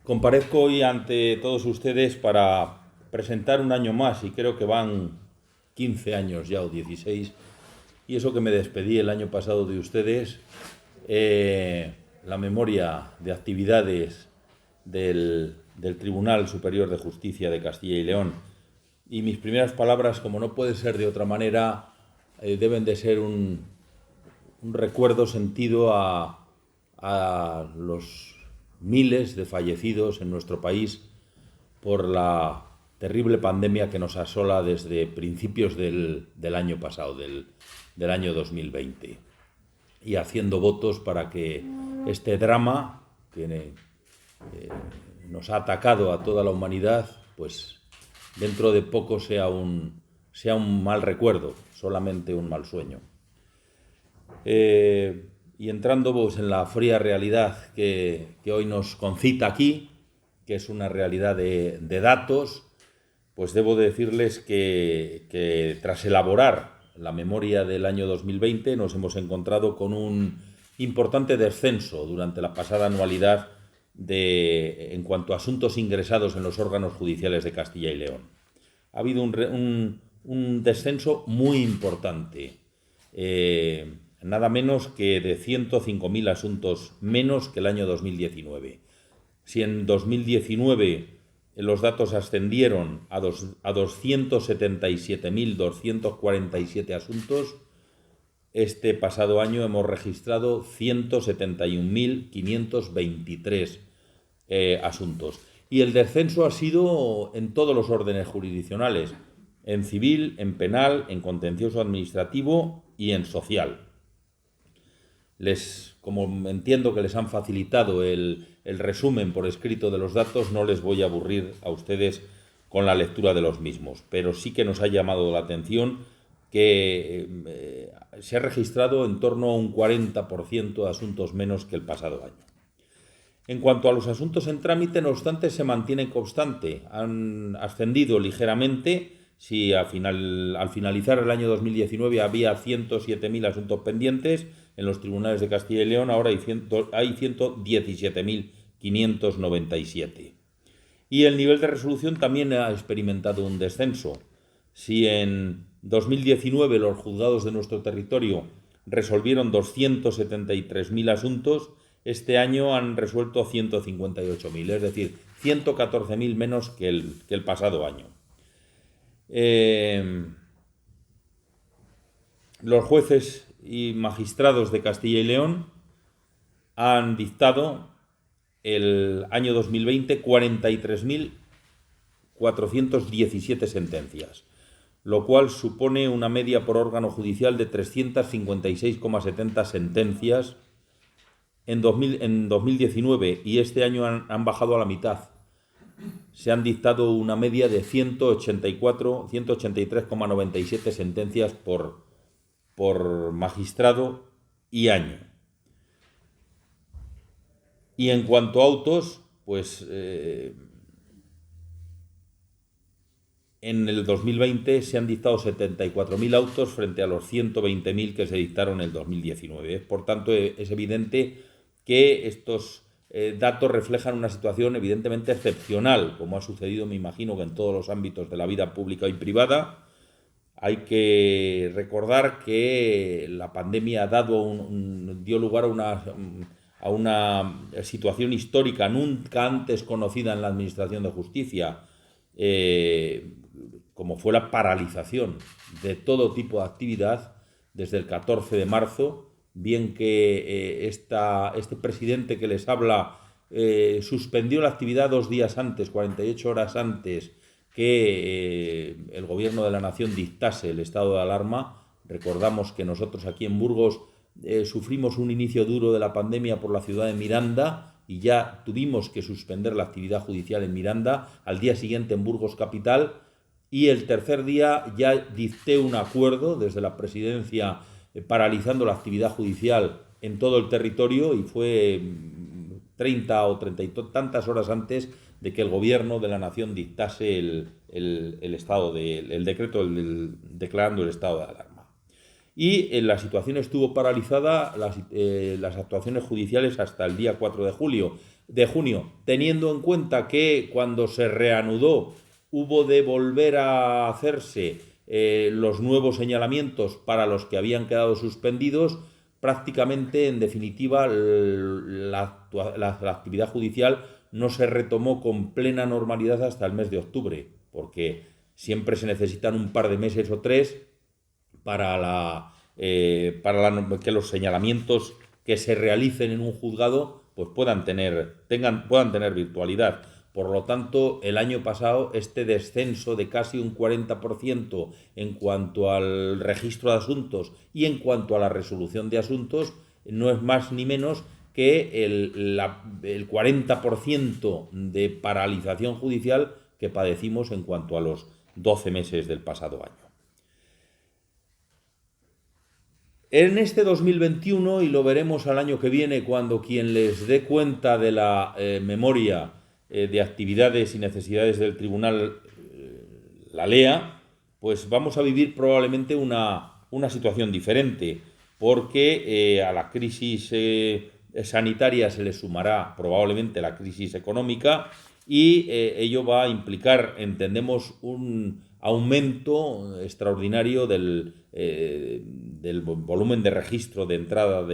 Comparezco hoy ante todos ustedes para presentar un año más, y creo que van 15 años ya o 16, y eso que me despedí el año pasado de ustedes, la memoria de actividades del Tribunal Superior de Justicia de Castilla y León. Y mis primeras palabras, como no puede ser de otra manera, deben de ser un recuerdo sentido a los miles de fallecidos en nuestro país por la terrible pandemia que nos asola desde principios del año pasado, del año 2020. Y haciendo votos para que este drama que nos ha atacado a toda la humanidad, pues dentro de poco sea un mal recuerdo, solamente un mal sueño. Y entrando pues, en la fría realidad que hoy nos concita aquí, que es una realidad de datos, pues debo decirles que tras elaborar la memoria del año 2020 nos hemos encontrado con un importante descenso durante la pasada anualidad en cuanto a asuntos ingresados en los órganos judiciales de Castilla y León. Ha habido un descenso muy importante. Nada menos que de 105.000 asuntos menos que el año 2019. Si en 2019 los datos ascendieron a 277.247 asuntos, este pasado año hemos registrado 171.523 asuntos. Y el descenso ha sido en todos los órdenes jurisdiccionales, en civil, en penal, en contencioso administrativo y en social. Como entiendo que les han facilitado el resumen por escrito de los datos, no les voy a aburrir a ustedes con la lectura de los mismos, pero sí que nos ha llamado la atención que se ha registrado en torno a un 40% de asuntos menos que el pasado año. En cuanto a los asuntos en trámite, no obstante, se mantienen constante. Han ascendido ligeramente. Si al finalizar el año 2019 había 107.000 asuntos pendientes en los tribunales de Castilla y León, ahora hay 117.597. Y el nivel de resolución también ha experimentado un descenso. Si en 2019 los juzgados de nuestro territorio resolvieron 273.000 asuntos, este año han resuelto 158.000, es decir, 114.000 menos que el pasado año. Los jueces y magistrados de Castilla y León han dictado el año 2020 43.417 sentencias, lo cual supone una media por órgano judicial de 356,70 sentencias en 2019, y este año han bajado a la mitad. Se han dictado una media de 183,97 sentencias por magistrado y año. Y en cuanto a autos, pues en el 2020 se han dictado 74.000 autos frente a los 120.000 que se dictaron en el 2019. Por tanto, es evidente que estos datos reflejan una situación evidentemente excepcional, como ha sucedido, me imagino, que en todos los ámbitos de la vida pública y privada. Hay que recordar que la pandemia dio lugar a una situación histórica nunca antes conocida en la Administración de Justicia, como fue la paralización de todo tipo de actividad desde el 14 de marzo, bien que este presidente que les habla suspendió la actividad 2 días antes, 48 horas antes que el gobierno de la nación dictase el estado de alarma. Recordamos que nosotros aquí en Burgos sufrimos un inicio duro de la pandemia por la ciudad de Miranda y ya tuvimos que suspender la actividad judicial en Miranda. Al día siguiente en Burgos capital, y el tercer día ya dicté un acuerdo desde la presidencia paralizando la actividad judicial en todo el territorio, y fue 30 o 30 y tantas horas antes de que el gobierno de la nación dictase el decreto declarando el estado de alarma. y la situación estuvo paralizada, las actuaciones judiciales hasta el día 4 de junio, teniendo en cuenta que cuando se reanudó hubo de volver a hacerse los nuevos señalamientos para los que habían quedado suspendidos. Prácticamente, en definitiva, la actividad judicial no se retomó con plena normalidad hasta el mes de octubre, porque siempre se necesitan un par de meses o tres para que los señalamientos que se realicen en un juzgado pues puedan tener virtualidad. Por lo tanto, el año pasado este descenso de casi un 40% en cuanto al registro de asuntos y en cuanto a la resolución de asuntos no es más ni menos que el 40% de paralización judicial que padecimos en cuanto a los 12 meses del pasado año. En este 2021, y lo veremos al año que viene cuando quien les dé cuenta de la memoria de actividades y necesidades del tribunal la lea, pues vamos a vivir probablemente una situación diferente, porque a la crisis sanitaria se le sumará probablemente la crisis económica y ello va a implicar, entendemos, un aumento extraordinario del volumen de registro de entrada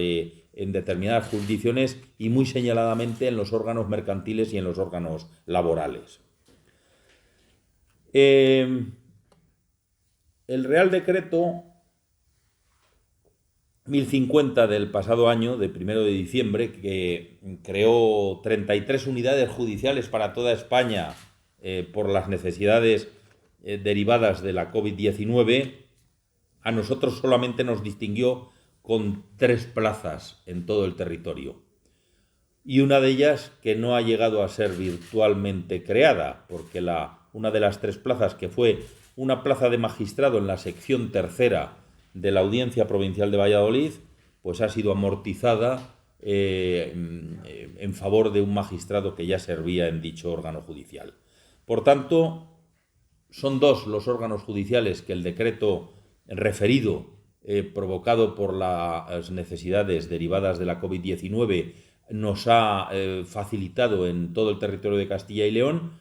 en determinadas jurisdicciones y muy señaladamente en los órganos mercantiles y en los órganos laborales. El Real Decreto 1050 del pasado año, de 1 de diciembre, que creó 33 unidades judiciales para toda España por las necesidades derivadas de la COVID-19, a nosotros solamente nos distinguió con 3 plazas en todo el territorio. Y una de ellas que no ha llegado a ser virtualmente creada, porque una de las 3 plazas, que fue una plaza de magistrado en la sección tercera de la Audiencia Provincial de Valladolid, pues ha sido amortizada en favor de un magistrado que ya servía en dicho órgano judicial. Por tanto, son 2 los órganos judiciales que el decreto referido, provocado por las necesidades derivadas de la COVID-19, nos ha facilitado en todo el territorio de Castilla y León: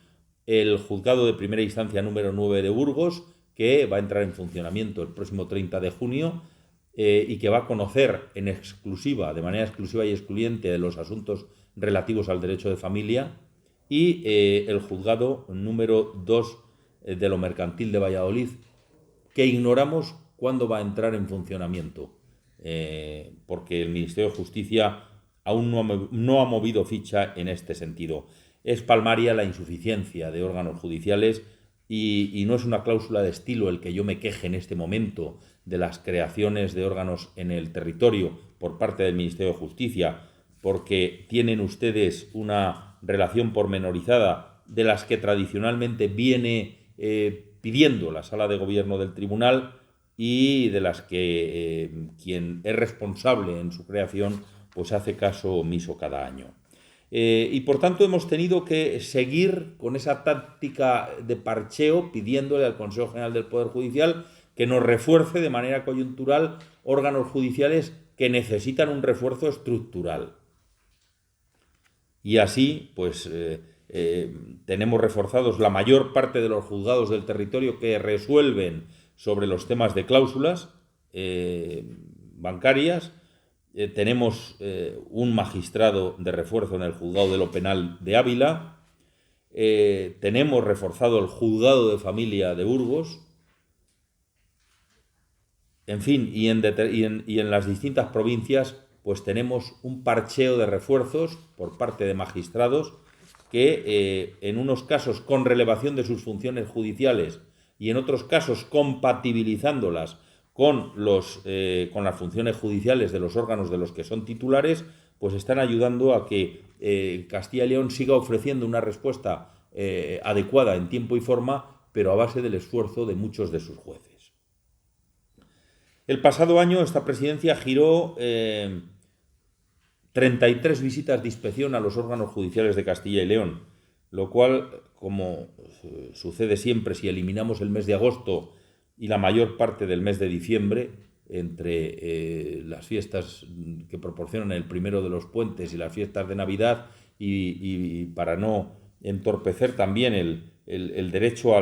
el juzgado de primera instancia número 9 de Burgos, que va a entrar en funcionamiento el próximo 30 de junio y que va a conocer en exclusiva, de manera exclusiva y excluyente, de los asuntos relativos al derecho de familia, y el juzgado número 2 de lo mercantil de Valladolid, que ignoramos cuándo va a entrar en funcionamiento, porque el Ministerio de Justicia aún no ha movido ficha en este sentido. Es palmaria la insuficiencia de órganos judiciales y no es una cláusula de estilo el que yo me queje en este momento de las creaciones de órganos en el territorio por parte del Ministerio de Justicia, porque tienen ustedes una relación pormenorizada de las que tradicionalmente viene pidiendo la Sala de Gobierno del Tribunal y de las que quien es responsable en su creación pues hace caso omiso cada año. Y por tanto hemos tenido que seguir con esa táctica de parcheo, pidiéndole al Consejo General del Poder Judicial que nos refuerce de manera coyuntural órganos judiciales que necesitan un refuerzo estructural. Y así, pues, tenemos reforzados la mayor parte de los juzgados del territorio que resuelven sobre los temas de cláusulas bancarias. Tenemos un magistrado de refuerzo en el juzgado de lo penal de Ávila. Tenemos reforzado el juzgado de familia de Burgos. En fin, y en las distintas provincias pues tenemos un parcheo de refuerzos por parte de magistrados que en unos casos con relevación de sus funciones judiciales y en otros casos compatibilizándolas con las funciones judiciales de los órganos de los que son titulares, pues están ayudando a que Castilla y León siga ofreciendo una respuesta adecuada en tiempo y forma, pero a base del esfuerzo de muchos de sus jueces. El pasado año esta presidencia giró 33 visitas de inspección a los órganos judiciales de Castilla y León, lo cual, como sucede siempre si eliminamos el mes de agosto y la mayor parte del mes de diciembre, entre las fiestas que proporcionan el primero de los puentes y las fiestas de Navidad, y para no entorpecer también el derecho a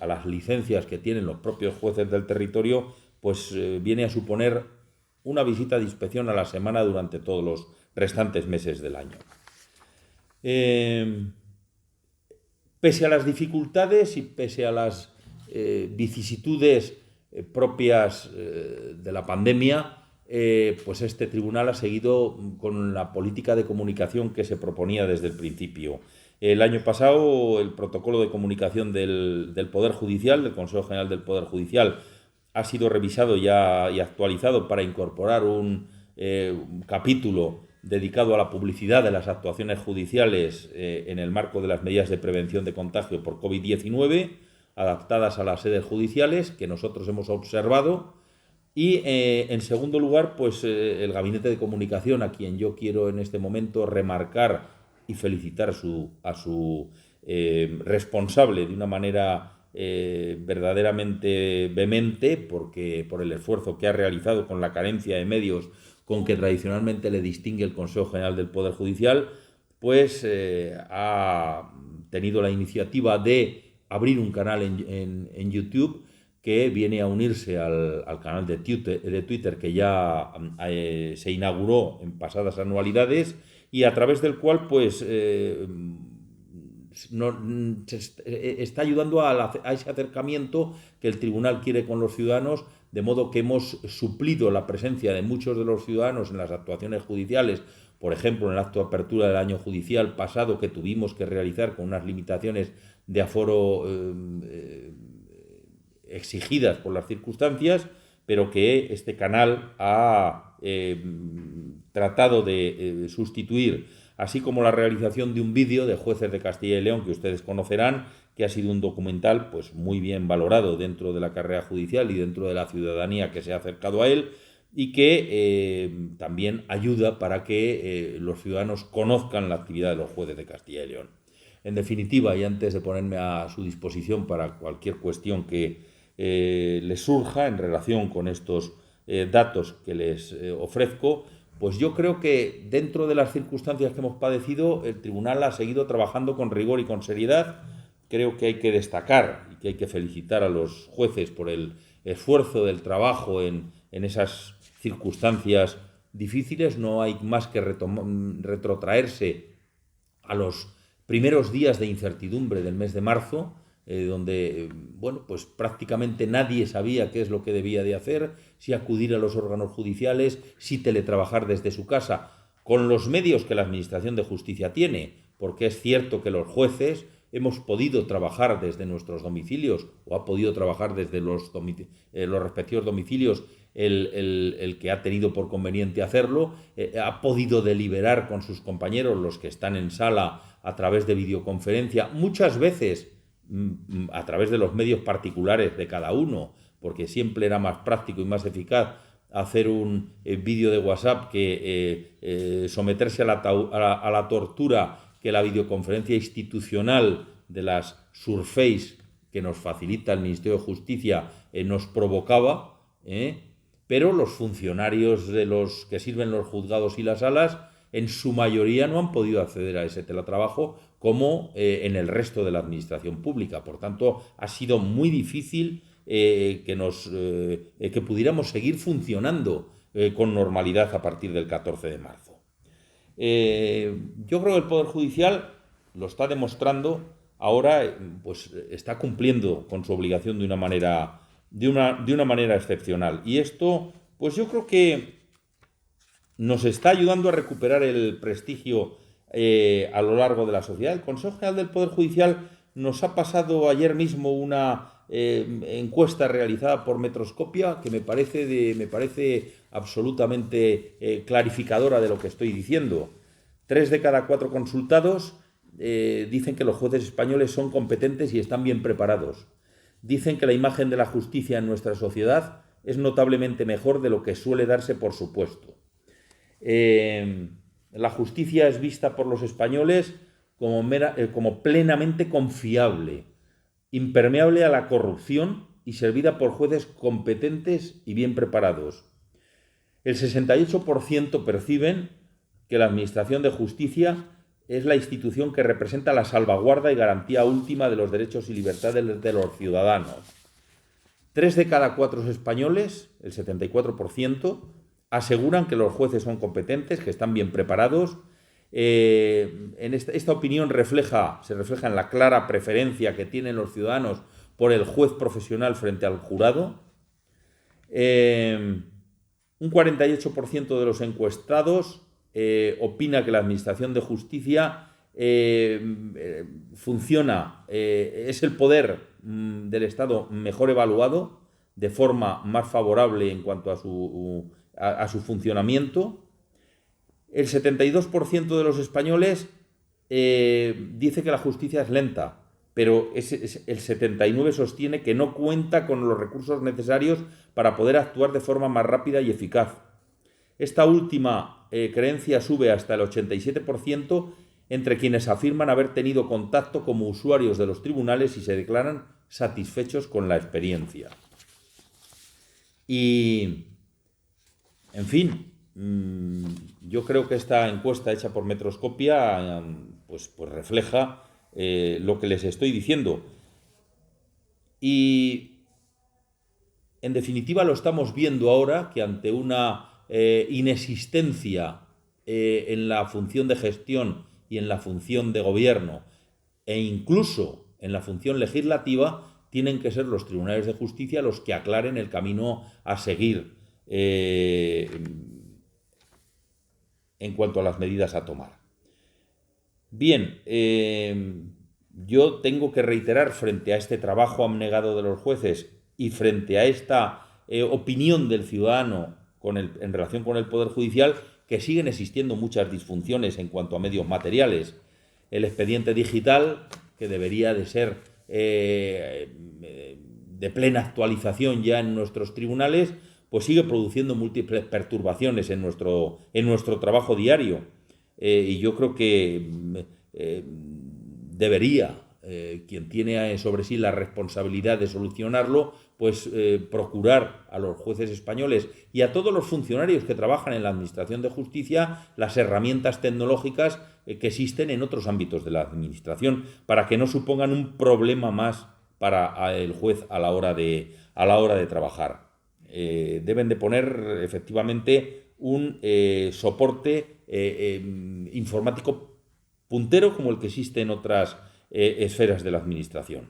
las licencias que tienen los propios jueces del territorio, pues viene a suponer una visita de inspección a la semana durante todos los restantes meses del año. Pese a las dificultades y pese a las vicisitudes propias de la pandemia, pues este tribunal ha seguido con la política de comunicación que se proponía desde el principio. El año pasado el protocolo de comunicación del Poder Judicial, del Consejo General del Poder Judicial, ha sido revisado ya y actualizado para incorporar un capítulo dedicado a la publicidad de las actuaciones judiciales en el marco de las medidas de prevención de contagio por COVID-19, adaptadas a las sedes judiciales, que nosotros hemos observado. Y en segundo lugar, pues el Gabinete de Comunicación, a quien yo quiero en este momento remarcar y felicitar a su responsable de una manera verdaderamente vehemente, porque por el esfuerzo que ha realizado con la carencia de medios con que tradicionalmente le distingue el Consejo General del Poder Judicial, pues ha tenido la iniciativa de abrir un canal en YouTube que viene a unirse al canal de Twitter que ya se inauguró en pasadas anualidades, y a través del cual pues está ayudando a ese acercamiento que el tribunal quiere con los ciudadanos, de modo que hemos suplido la presencia de muchos de los ciudadanos en las actuaciones judiciales. Por ejemplo, en el acto de apertura del año judicial pasado, que tuvimos que realizar con unas limitaciones de aforo exigidas por las circunstancias, pero que este canal ha tratado de sustituir, así como la realización de un vídeo de Jueces de Castilla y León, que ustedes conocerán, que ha sido un documental pues muy bien valorado dentro de la carrera judicial y dentro de la ciudadanía que se ha acercado a él, y que también ayuda para que los ciudadanos conozcan la actividad de los jueces de Castilla y León. En definitiva, y antes de ponerme a su disposición para cualquier cuestión que les surja en relación con estos datos que les ofrezco, pues yo creo que dentro de las circunstancias que hemos padecido, el tribunal ha seguido trabajando con rigor y con seriedad. Creo que hay que destacar y que hay que felicitar a los jueces por el esfuerzo del trabajo en esas circunstancias difíciles. No hay más que retrotraerse a los primeros días de incertidumbre del mes de marzo, donde bueno, pues prácticamente nadie sabía qué es lo que debía de hacer, si acudir a los órganos judiciales, si teletrabajar desde su casa, con los medios que la Administración de Justicia tiene, porque es cierto que los jueces hemos podido trabajar desde nuestros domicilios, o ha podido trabajar desde los respectivos domicilios el que ha tenido por conveniente hacerlo, ha podido deliberar con sus compañeros, los que están en sala, a través de videoconferencia, muchas veces a través de los medios particulares de cada uno, porque siempre era más práctico y más eficaz hacer un vídeo de WhatsApp que someterse a la tortura que la videoconferencia institucional de las Surface que nos facilita el Ministerio de Justicia nos provocaba, pero los funcionarios de los que sirven los juzgados y las salas en su mayoría no han podido acceder a ese teletrabajo como en el resto de la administración pública. Por tanto, ha sido muy difícil que pudiéramos seguir funcionando con normalidad a partir del 14 de marzo. Yo creo que el Poder Judicial lo está demostrando ahora, pues está cumpliendo con su obligación de una manera excepcional. Y esto, pues yo creo que nos está ayudando a recuperar el prestigio a lo largo de la sociedad. El Consejo General del Poder Judicial nos ha pasado ayer mismo una encuesta realizada por Metroscopia que me parece absolutamente clarificadora de lo que estoy diciendo. 3 de cada 4 consultados dicen que los jueces españoles son competentes y están bien preparados. Dicen que la imagen de la justicia en nuestra sociedad es notablemente mejor de lo que suele darse por supuesto. La justicia es vista por los españoles como plenamente confiable, impermeable a la corrupción y servida por jueces competentes y bien preparados. El 68% perciben que la Administración de Justicia es la institución que representa la salvaguarda y garantía última de los derechos y libertades de los ciudadanos. 3 de cada 4 españoles, el 74%, aseguran que los jueces son competentes, que están bien preparados. Esta opinión se refleja en la clara preferencia que tienen los ciudadanos por el juez profesional frente al jurado. Un 48% de los encuestados opina que la Administración de Justicia funciona, es el poder del Estado mejor evaluado, de forma más favorable en cuanto a su funcionamiento. El 72% de los españoles dice que la justicia es lenta, pero el 79% sostiene que no cuenta con los recursos necesarios para poder actuar de forma más rápida y eficaz. Esta última creencia sube hasta el 87% entre quienes afirman haber tenido contacto como usuarios de los tribunales y se declaran satisfechos con la experiencia. Y, en fin, yo creo que esta encuesta hecha por Metroscopia pues refleja lo que les estoy diciendo. Y, en definitiva, lo estamos viendo ahora, que ante una inexistencia en la función de gestión y en la función de gobierno, e incluso en la función legislativa, tienen que ser los tribunales de justicia los que aclaren el camino a seguir en cuanto a las medidas a tomar. Bien, yo tengo que reiterar, frente a este trabajo abnegado de los jueces y frente a esta opinión del ciudadano en relación con el Poder Judicial, que siguen existiendo muchas disfunciones en cuanto a medios materiales. El expediente digital, que debería de ser de plena actualización ya en nuestros tribunales, pues sigue produciendo múltiples perturbaciones en nuestro trabajo diario. Y yo creo que debería, quien tiene sobre sí la responsabilidad de solucionarlo, pues procurar a los jueces españoles y a todos los funcionarios que trabajan en la Administración de Justicia las herramientas tecnológicas que existen en otros ámbitos de la Administración, para que no supongan un problema más para el juez a la hora de trabajar. Deben de poner efectivamente un soporte informático puntero como el que existe en otras esferas de la Administración.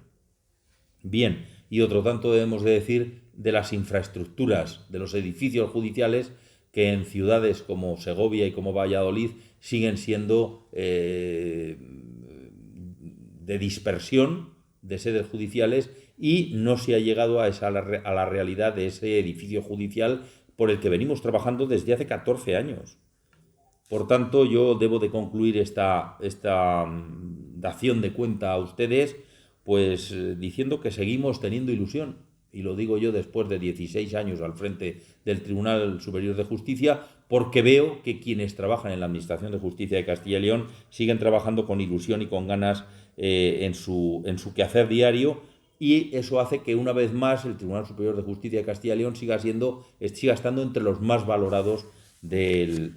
Bien, y otro tanto debemos de decir de las infraestructuras de los edificios judiciales, que en ciudades como Segovia y como Valladolid siguen siendo de dispersión de sedes judiciales, y no se ha llegado a la realidad de ese edificio judicial por el que venimos trabajando desde hace 14 años. Por tanto, yo debo de concluir esta dación de cuenta a ustedes pues diciendo que seguimos teniendo ilusión, y lo digo yo después de 16 años al frente del Tribunal Superior de Justicia, porque veo que quienes trabajan en la Administración de Justicia de Castilla y León siguen trabajando con ilusión y con ganas en su quehacer diario, y eso hace que una vez más el Tribunal Superior de Justicia de Castilla y León siga estando entre los más valorados del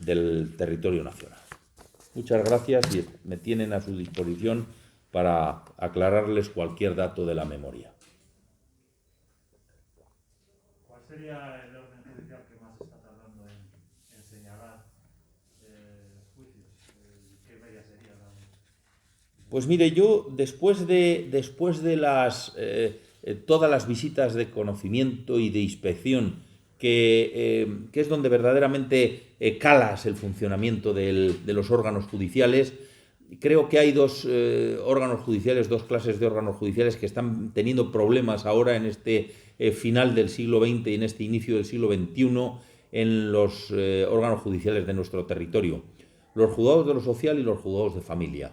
territorio nacional. Muchas gracias, y me tienen a su disposición para aclararles cualquier dato de la memoria. ¿Cuál sería el orden judicial que más está tardando en señalar juicios? ¿Qué media sería? Pues mire, yo después de todas las visitas de conocimiento y de inspección, que es donde verdaderamente calas el funcionamiento de los órganos judiciales, creo que hay dos clases de órganos judiciales que están teniendo problemas ahora en este final del siglo XX y en este inicio del siglo XXI en los órganos judiciales de nuestro territorio: los juzgados de lo social y los juzgados de familia.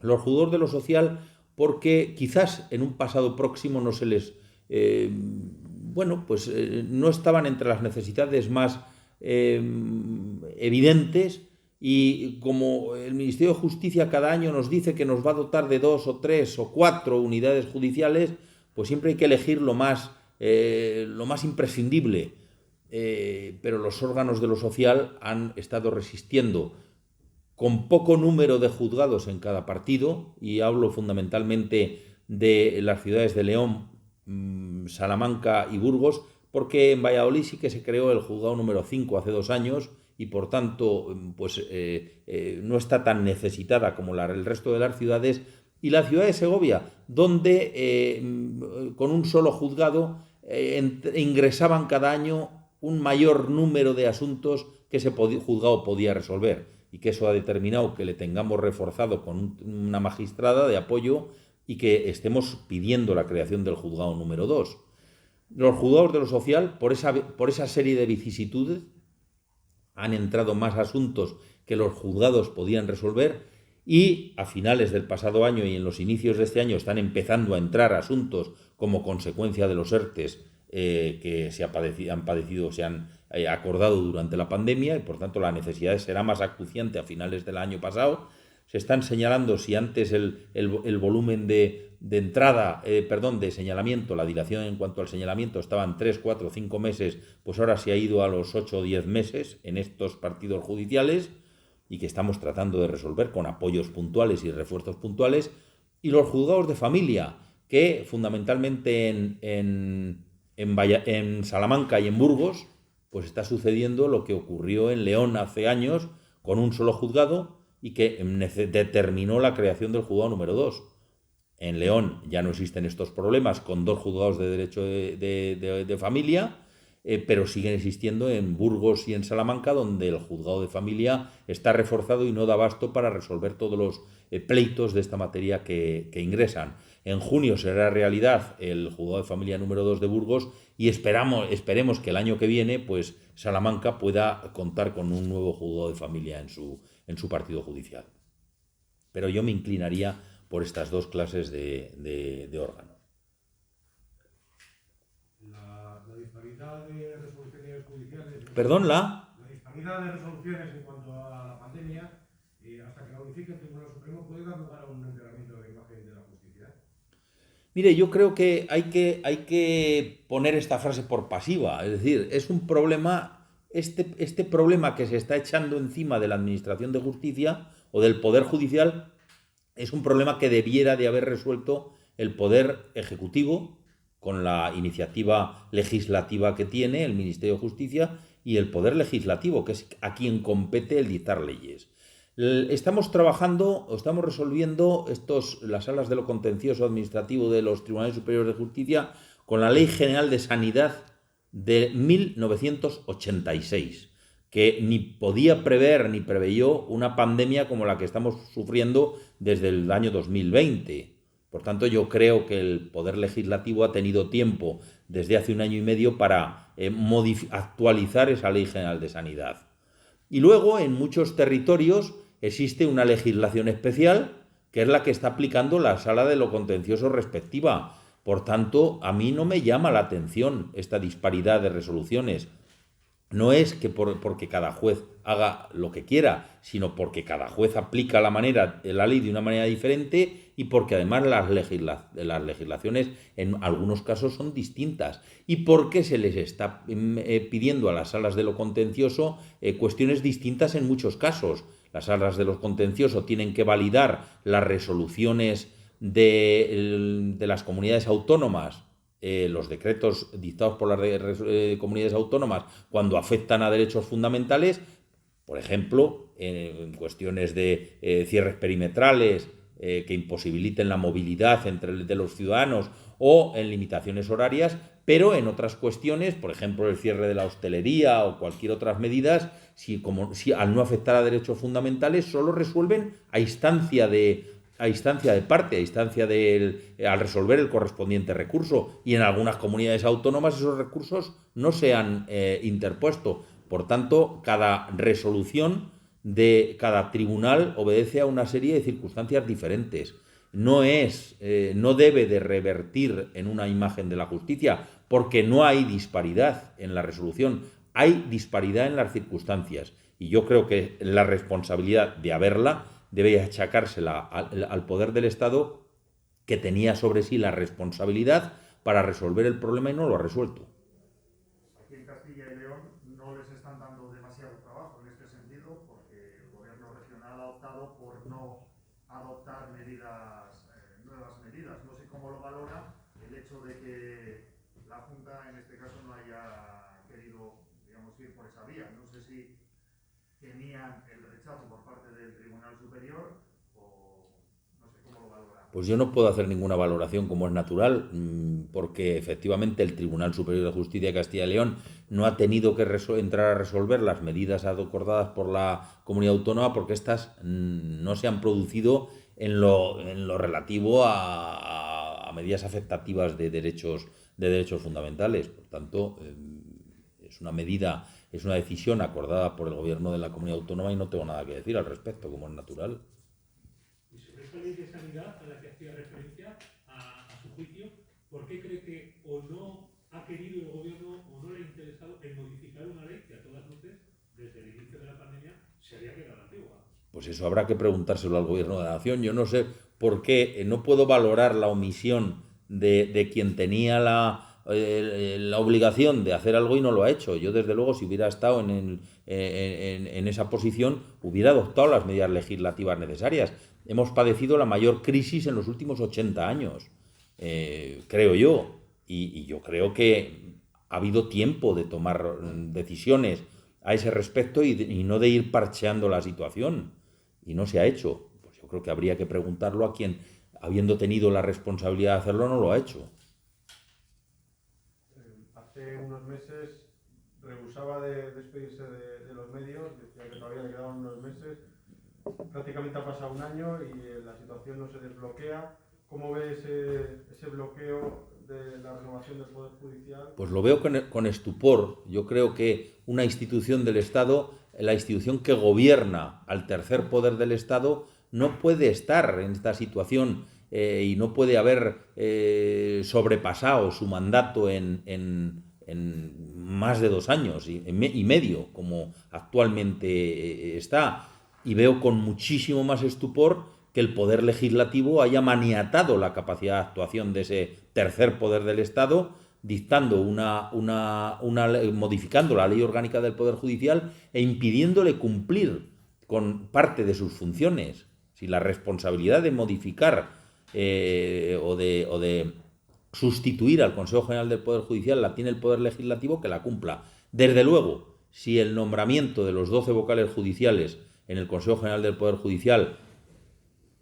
Los juzgados de lo social, porque quizás en un pasado próximo no se les no estaban entre las necesidades más evidentes, y como el Ministerio de Justicia cada año nos dice que nos va a dotar de 2 o 3 o 4 unidades judiciales, pues siempre hay que elegir lo más lo más imprescindible, pero los órganos de lo social han estado resistiendo con poco número de juzgados en cada partido, y hablo fundamentalmente de las ciudades de León, Salamanca y Burgos, porque en Valladolid sí que se creó el juzgado número 5 hace 2 años y por tanto no está tan necesitada como el resto de las ciudades, y la ciudad de Segovia, donde con un solo juzgado ingresaban cada año un mayor número de asuntos que ese juzgado podía resolver, y que eso ha determinado que le tengamos reforzado con una magistrada de apoyo y que estemos pidiendo la creación del juzgado número 2. Los juzgados de lo social, por esa serie de vicisitudes, han entrado más asuntos que los juzgados podían resolver, y a finales del pasado año y en los inicios de este año están empezando a entrar asuntos como consecuencia de los ERTEs que se han acordado durante la pandemia, y por tanto la necesidad será más acuciante a finales del año pasado. Se están señalando, si antes el volumen de señalamiento, la dilación en cuanto al señalamiento estaban 3, 4, 5 meses, pues ahora se ha ido a los 8 o 10 meses en estos partidos judiciales, y que estamos tratando de resolver con apoyos puntuales y refuerzos puntuales. Y los juzgados de familia, que fundamentalmente en Salamanca y en Burgos, pues está sucediendo lo que ocurrió en León hace años con un solo juzgado, y que determinó la creación del juzgado número 2. En León ya no existen estos problemas con 2 juzgados de derecho de familia, pero siguen existiendo en Burgos y en Salamanca, donde el juzgado de familia está reforzado y no da abasto para resolver todos los pleitos de esta materia que ingresan. En junio será realidad el juzgado de familia número 2 de Burgos, y esperemos que el año que viene pues Salamanca pueda contar con un nuevo juzgado de familia en su partido judicial. Pero yo me inclinaría por estas 2 clases de órganos. La disparidad de resoluciones judiciales. ¿Perdón, La disparidad de resoluciones en cuanto a la pandemia, hasta que la unifique el Tribunal Supremo, ¿puede dar lugar a un empeoramiento de la imagen de la justicia? Mire, yo creo que hay que poner esta frase por pasiva. Es decir, es un problema, este problema que se está echando encima de la Administración de Justicia o del Poder Judicial, es un problema que debiera de haber resuelto el Poder Ejecutivo con la iniciativa legislativa que tiene el Ministerio de Justicia, y el Poder Legislativo, que es a quien compete el dictar leyes. Estamos resolviendo las salas de lo contencioso administrativo de los Tribunales Superiores de Justicia con la Ley General de Sanidad de 1986, que ni podía prever ni preveyó una pandemia como la que estamos sufriendo desde el año 2020. Por tanto, yo creo que el Poder Legislativo ha tenido tiempo desde hace 1 año y medio para actualizar esa Ley General de Sanidad. Y luego, en muchos territorios existe una legislación especial, que es la que está aplicando la sala de lo contencioso respectiva. Por tanto, a mí no me llama la atención esta disparidad de resoluciones. No es que porque cada juez haga lo que quiera, sino porque cada juez aplica la ley de una manera diferente, y porque además las legislaciones en algunos casos son distintas, y porque se les está pidiendo a las salas de lo contencioso cuestiones distintas en muchos casos. Las salas de lo contencioso tienen que validar las resoluciones de las comunidades autónomas, los decretos dictados por las comunidades autónomas cuando afectan a derechos fundamentales, por ejemplo, en cuestiones de cierres perimetrales que imposibiliten la movilidad de los ciudadanos, o en limitaciones horarias, pero en otras cuestiones, por ejemplo, el cierre de la hostelería o cualquier otras medidas, si al no afectar a derechos fundamentales, solo resuelven a instancia de parte, al resolver el correspondiente recurso, y en algunas comunidades autónomas esos recursos no se han interpuesto. Por tanto, cada resolución de cada tribunal obedece a una serie de circunstancias diferentes. No debe de revertir en una imagen de la justicia, porque no hay disparidad en la resolución, hay disparidad en las circunstancias, y yo creo que la responsabilidad de haberla debe achacársela al poder del Estado, que tenía sobre sí la responsabilidad para resolver el problema y no lo ha resuelto. Aquí en Castilla y León no les están dando demasiado trabajo en este sentido porque el gobierno regional ha optado por no adoptar nuevas medidas. No sé cómo lo valora el hecho de que la Junta en este caso no haya querido, digamos, ir por esa vía. No sé si tenían el rechazo por parte del Tribunal Superior o no sé cómo lo valora. Pues yo no puedo hacer ninguna valoración como es natural, porque efectivamente el Tribunal Superior de Justicia de Castilla y León no ha tenido que entrar a resolver las medidas acordadas por la comunidad autónoma porque estas no se han producido en lo relativo a medidas afectativas de derechos fundamentales. Por tanto, es una medida, es una decisión acordada por el gobierno de la comunidad autónoma y no tengo nada que decir al respecto, como es natural. Y sobre esta ley de sanidad a la que hacía referencia, a su juicio, ¿por qué cree que o no ha querido el gobierno o no le ha interesado en modificar una ley que a todas luces, desde el inicio de la pandemia, se había quedado antigua? Pues eso habrá que preguntárselo al gobierno de la nación. Yo no sé por qué, no puedo valorar la omisión de quien tenía la obligación de hacer algo y no lo ha hecho. Yo, desde luego, si hubiera estado en esa posición, hubiera adoptado las medidas legislativas necesarias. Hemos padecido la mayor crisis en los últimos 80 años, creo yo. Y yo creo que ha habido tiempo de tomar decisiones a ese respecto y no de ir parcheando la situación. Y no se ha hecho. Pues yo creo que habría que preguntarlo a quien, habiendo tenido la responsabilidad de hacerlo, no lo ha hecho. Hace unos meses rehusaba de despedirse de los medios, decía que todavía le quedaban unos meses. Prácticamente ha pasado un año y la situación no se desbloquea. ¿Cómo ve ese bloqueo de la renovación del Poder Judicial? Pues lo veo con estupor. Yo creo que una institución del Estado, la institución que gobierna al tercer poder del Estado, no puede estar en esta situación y no puede haber sobrepasado su mandato en más de 2 años y medio, como actualmente está. Y veo con muchísimo más estupor que el Poder Legislativo haya maniatado la capacidad de actuación de ese tercer poder del Estado, dictando modificando la ley orgánica del Poder Judicial e impidiéndole cumplir con parte de sus funciones. Si la responsabilidad de modificar o de sustituir al Consejo General del Poder Judicial la tiene el Poder Legislativo, que la cumpla. Desde luego, si el nombramiento de los 12 vocales judiciales en el Consejo General del Poder Judicial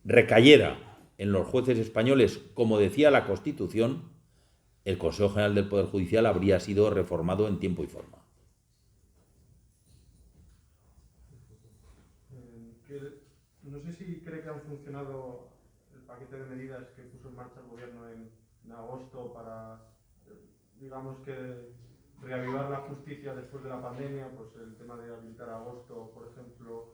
recayera en los jueces españoles, como decía la Constitución, el Consejo General del Poder Judicial habría sido reformado en tiempo y forma. No sé si cree que han funcionado el paquete de medidas que puso en marcha el gobierno en agosto para, digamos que, reavivar la justicia después de la pandemia, pues el tema de habilitar agosto, por ejemplo,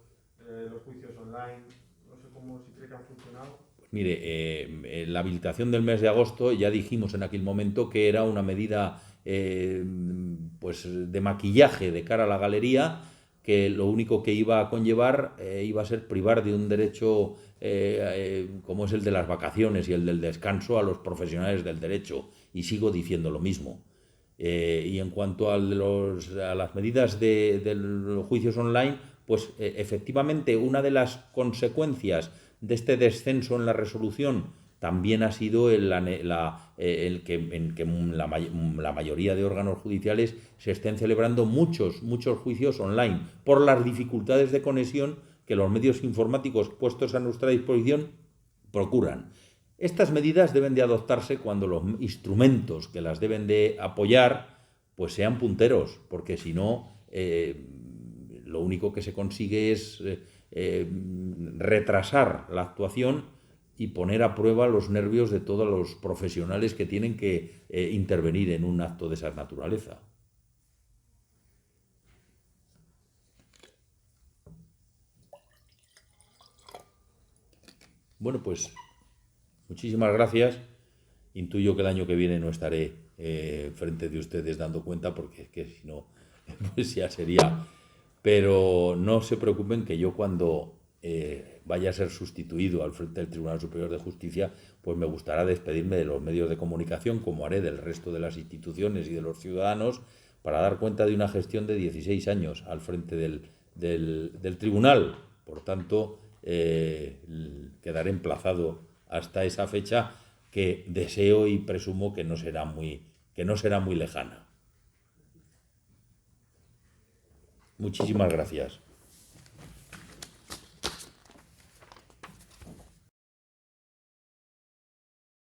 los juicios online. No sé si cree que han funcionado. Pues mire, la habilitación del mes de agosto, ya dijimos en aquel momento que era una medida pues de maquillaje de cara a la galería, que lo único que iba a conllevar iba a ser privar de un derecho como es el de las vacaciones y el del descanso a los profesionales del derecho, y sigo diciendo lo mismo. Y en cuanto a las medidas de los juicios online, pues efectivamente una de las consecuencias de este descenso en la resolución también ha sido el que la mayoría de órganos judiciales se estén celebrando muchos juicios online por las dificultades de conexión que los medios informáticos puestos a nuestra disposición procuran. Estas medidas deben de adoptarse cuando los instrumentos que las deben de apoyar pues sean punteros, porque si no, lo único que se consigue es retrasar la actuación y poner a prueba los nervios de todos los profesionales que tienen que intervenir en un acto de esa naturaleza. Bueno, pues muchísimas gracias. Intuyo que el año que viene no estaré frente de ustedes dando cuenta, porque es que si no, pues ya sería. Pero no se preocupen, que yo cuando vaya a ser sustituido al frente del Tribunal Superior de Justicia, pues me gustará despedirme de los medios de comunicación, como haré del resto de las instituciones y de los ciudadanos, para dar cuenta de una gestión de 16 años al frente del tribunal. Por tanto, quedaré emplazado hasta esa fecha, que deseo y presumo que no será muy lejana. Muchísimas gracias.